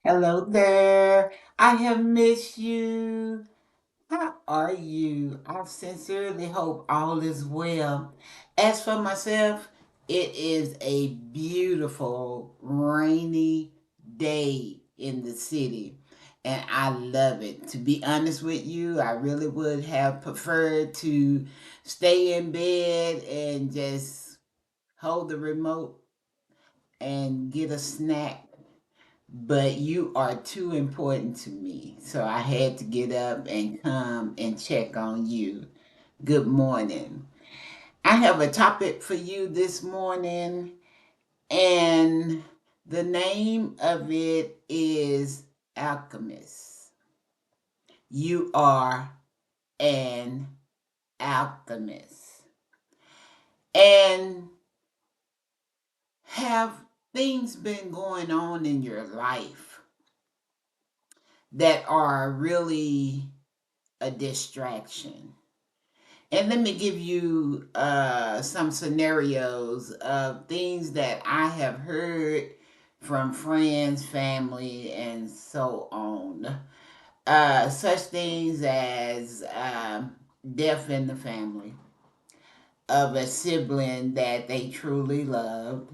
Hello there. I have missed you. How are you? I sincerely hope all is well. As for myself, it is a beautiful rainy day in the city, and I love it. To be honest with you, I really would have preferred to stay in bed and just hold the remote and get a snack, but you are too important to me. So I had to get up and come and check on you. Good morning. I have a topic for you this morning, and the name of it is Alchemist. You are an alchemist. And have things been going on in your life that are really a distraction? And let me give you some scenarios of things that I have heard from friends, family, and so on. Such things as death in the family of a sibling that they truly loved,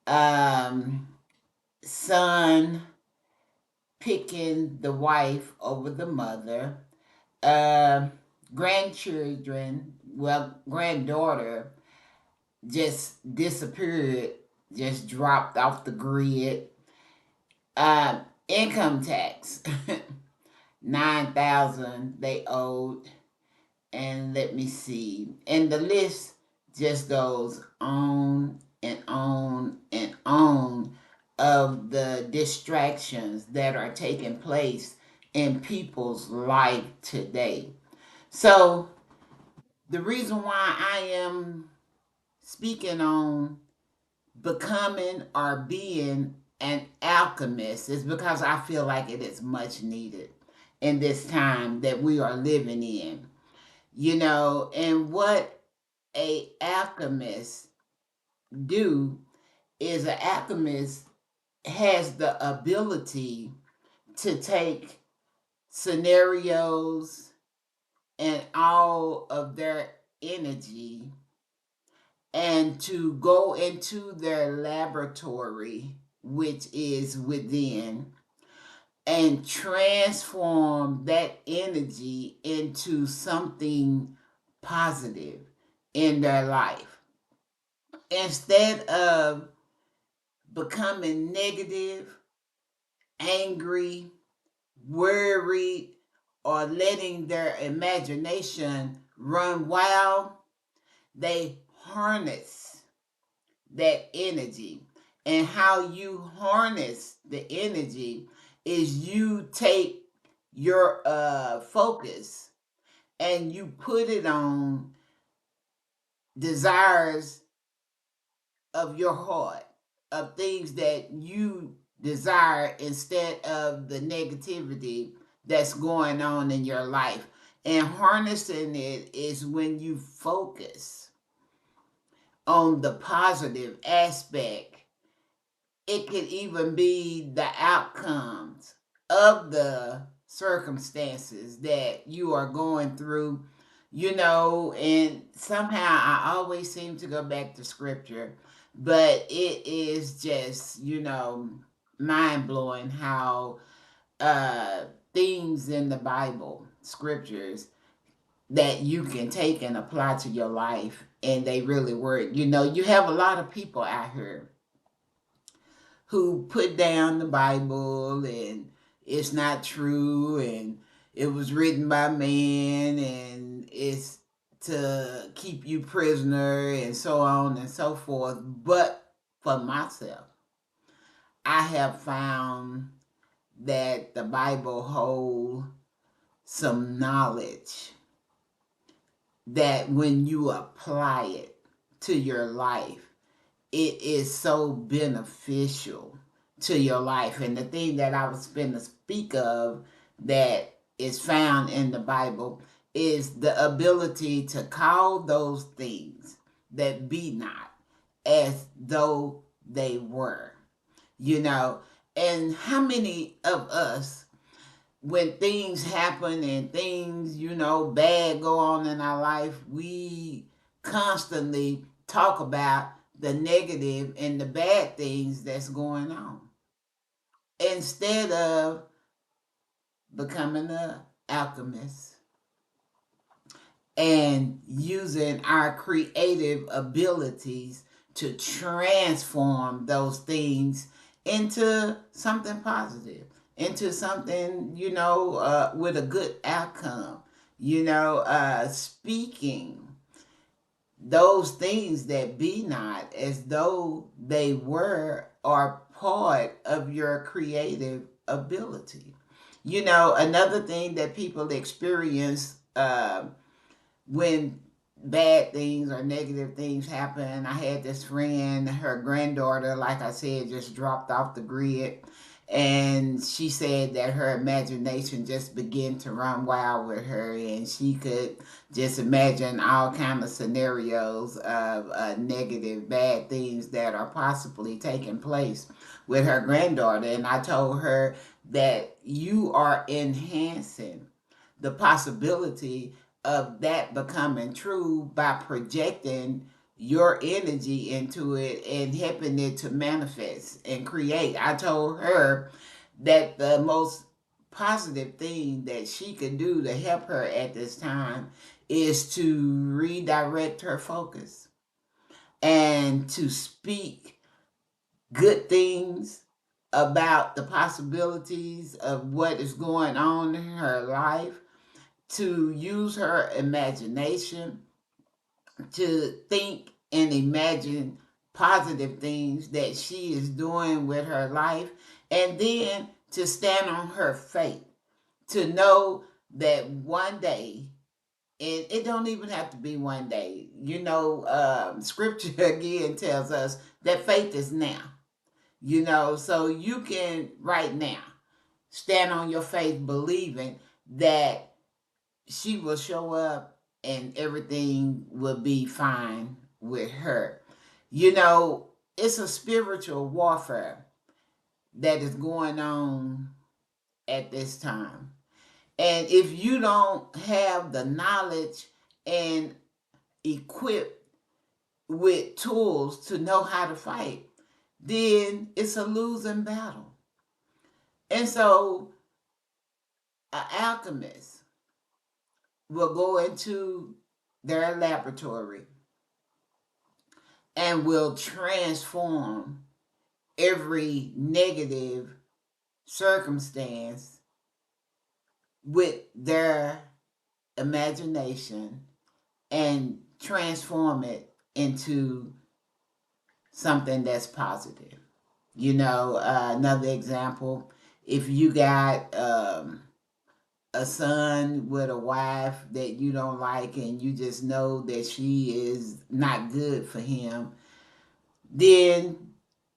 um, son picking the wife over the mother, uh, grandchildren, well, granddaughter just disappeared, just dropped off the grid. Uh, Income tax, 9,000 they owed, and let me see, and the list just goes on and on and on of the distractions that are taking place in people's life today. So the reason why I am speaking on becoming or being an alchemist is because I feel like it is much needed in this time that we are living in. And what a alchemist do is an alchemist has the ability to take scenarios and all of their energy and to go into their laboratory, which is within, and transform that energy into something positive in their life. Instead of becoming negative, angry, worried, or letting their imagination run wild, they harness that energy. And how you harness the energy is you take your focus and you put it on desires of your heart, of things that you desire instead of the negativity that's going on in your life. And harnessing it is when you focus on the positive aspect. It could even be the outcomes of the circumstances that you are going through, and somehow I always seem to go back to scripture, but it is just, mind blowing how uh, things in the Bible, scriptures, that you can take and apply to your life and they really work. You have a lot of people out here who put down the Bible and it's not true and it was written by man and it's to keep you prisoner and so on and so forth. But for myself, I have found that the Bible holds some knowledge that when you apply it to your life, it is so beneficial to your life. And the thing that I was going to speak of that is found in the Bible is the ability to call those things that be not as though they were, you know. And how many of us, when things happen and things, bad go on in our life, we constantly talk about the negative and the bad things that's going on instead of becoming an alchemist and using our creative abilities to transform those things into something positive, into something, with a good outcome, speaking those things that be not as though they were or part of your creative ability. Another thing that people experience when bad things or negative things happen. I had this friend, her granddaughter, like I said, just dropped off the grid. And she said that her imagination just began to run wild with her, and she could just imagine all kind of scenarios of negative, bad things that are possibly taking place with her granddaughter. And I told her that you are enhancing the possibility of that becoming true by projecting your energy into it and helping it to manifest and create. I told her that the most positive thing that she could do to help her at this time is to redirect her focus and to speak good things about the possibilities of what is going on in her life, to use her imagination to think and imagine positive things that she is doing with her life, and then to stand on her faith, to know that one day, and it don't even have to be one day, scripture again tells us that faith is now, so you can right now stand on your faith believing that she will show up and everything will be fine with her. It's a spiritual warfare that is going on at this time. And if you don't have the knowledge and equipped with tools to know how to fight, then it's a losing battle. And so, an alchemist will go into their laboratory and will transform every negative circumstance with their imagination and transform it into something that's positive. Another example, if you got a son with a wife that you don't like and you just know that she is not good for him, then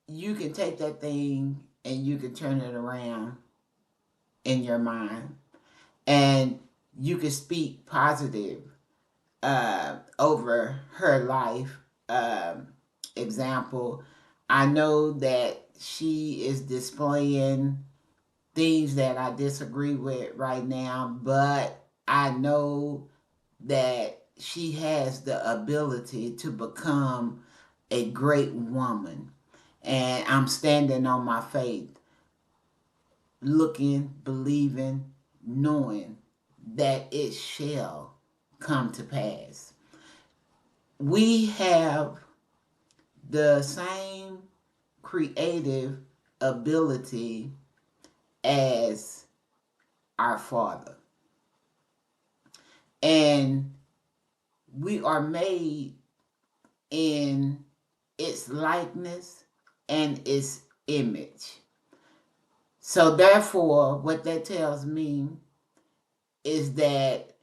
you can take that thing and you can turn it around in your mind, and you can speak positive over her life. Example, I know that she is displaying things that I disagree with right now, but I know that she has the ability to become a great woman. And I'm standing on my faith, looking, believing, knowing that it shall come to pass. We have the same creative ability as our Father. And we are made in its likeness and its image. So, therefore, what that tells me is that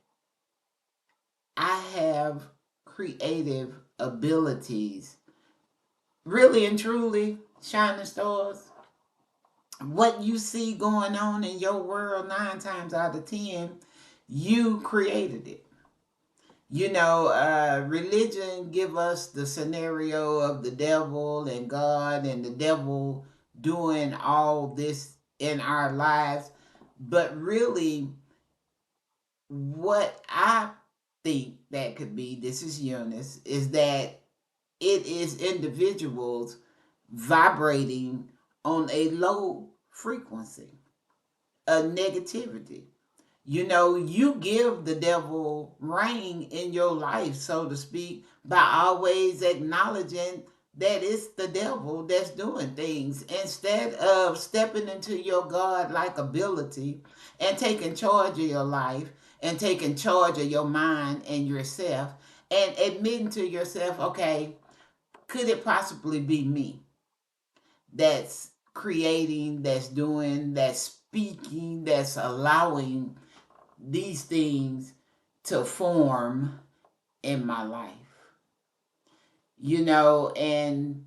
I have creative abilities. Really and truly, shining stars, what you see going on in your world 9 times out of 10, you created it. Religion give us the scenario of the devil and God, and the devil doing all this in our lives. But really, what I think that could be, this is Eunice, is that it is individuals vibrating on a low frequency of negativity. You know, you give the devil reign in your life, so to speak, by always acknowledging that it's the devil that's doing things instead of stepping into your God-like ability and taking charge of your life and taking charge of your mind and yourself and admitting to yourself, okay, could it possibly be me that's creating, that's doing, that's speaking, that's allowing these things to form in my life? You know, and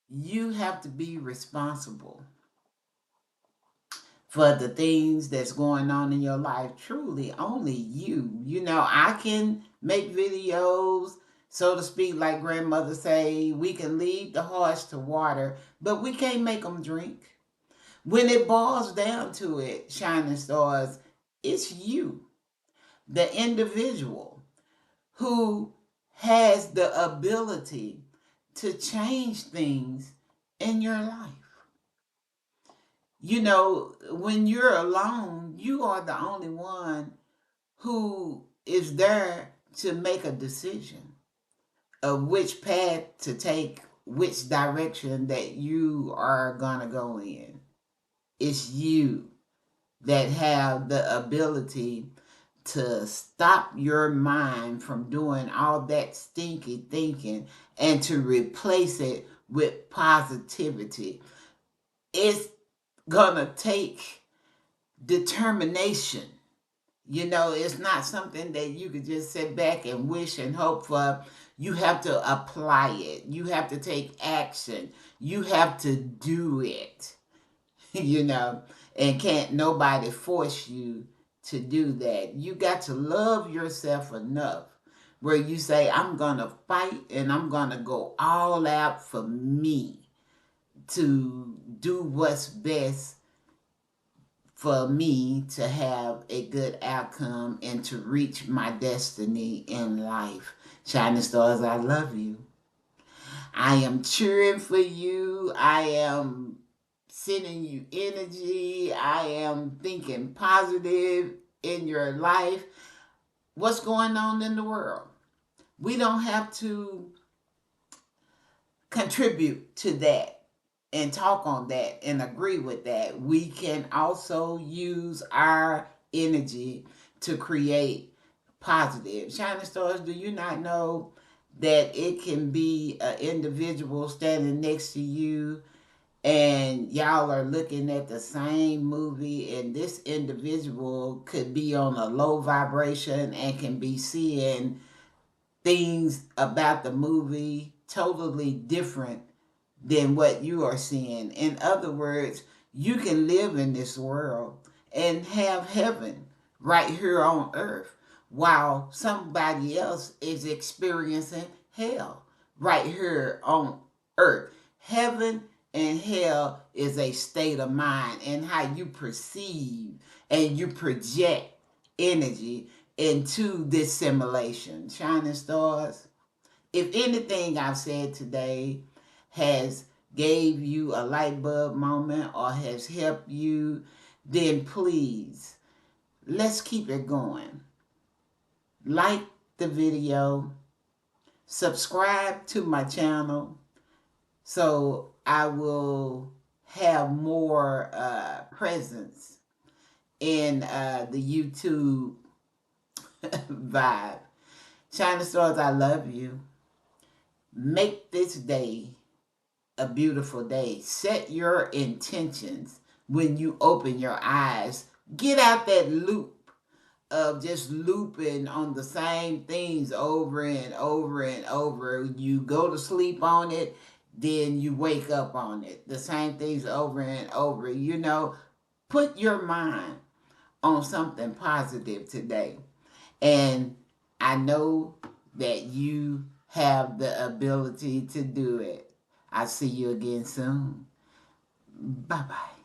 you have to be responsible for the things that's going on in your life. Truly, only you. You know, I can make videos, so to speak, like grandmother say, we can lead the horse to water, but we can't make them drink. When it boils down to it, shining stars, it's you, the individual, who has the ability to change things in your life. You know, when you're alone, you are the only one who is there to make a decision of which path to take, which direction that you are going to go in. It's you that have the ability to stop your mind from doing all that stinky thinking and to replace it with positivity. It's gonna take determination. You know, it's not something that you could just sit back and wish and hope for. You have to apply it. You have to take action. You have to do it. You know, and can't nobody force you to do that. You got to love yourself enough where you say, I'm going to fight and I'm going to go all out for me to do what's best for me to have a good outcome and to reach my destiny in life. Shining stars, I love you. I am cheering for you. I am sending you energy. I am thinking positive in your life. What's going on in the world? We don't have to contribute to that and talk on that and agree with that. We can also use our energy to create positive. Shining stars, do you not know that it can be an individual standing next to you and y'all are looking at the same movie, and this individual could be on a low vibration and can be seeing things about the movie totally different than what you are seeing. In other words, you can live in this world and have heaven right here on earth while somebody else is experiencing hell right here on earth. Heaven and hell is a state of mind and how you perceive and you project energy into this simulation. Shining stars, if anything I've said today has gave you a light bulb moment or has helped you, then please, let's keep it going. Like the video, subscribe to my channel so I will have more presence in the YouTube vibe. Shining stars, I love you. Make this day a beautiful day. Set your intentions when you open your eyes. Get out that loop of just looping on the same things over and over and over. You go to sleep on it, then you wake up on it. The same things over and over. You know, put your mind on something positive today. And I know that you have the ability to do it. I'll see you again soon. Bye bye.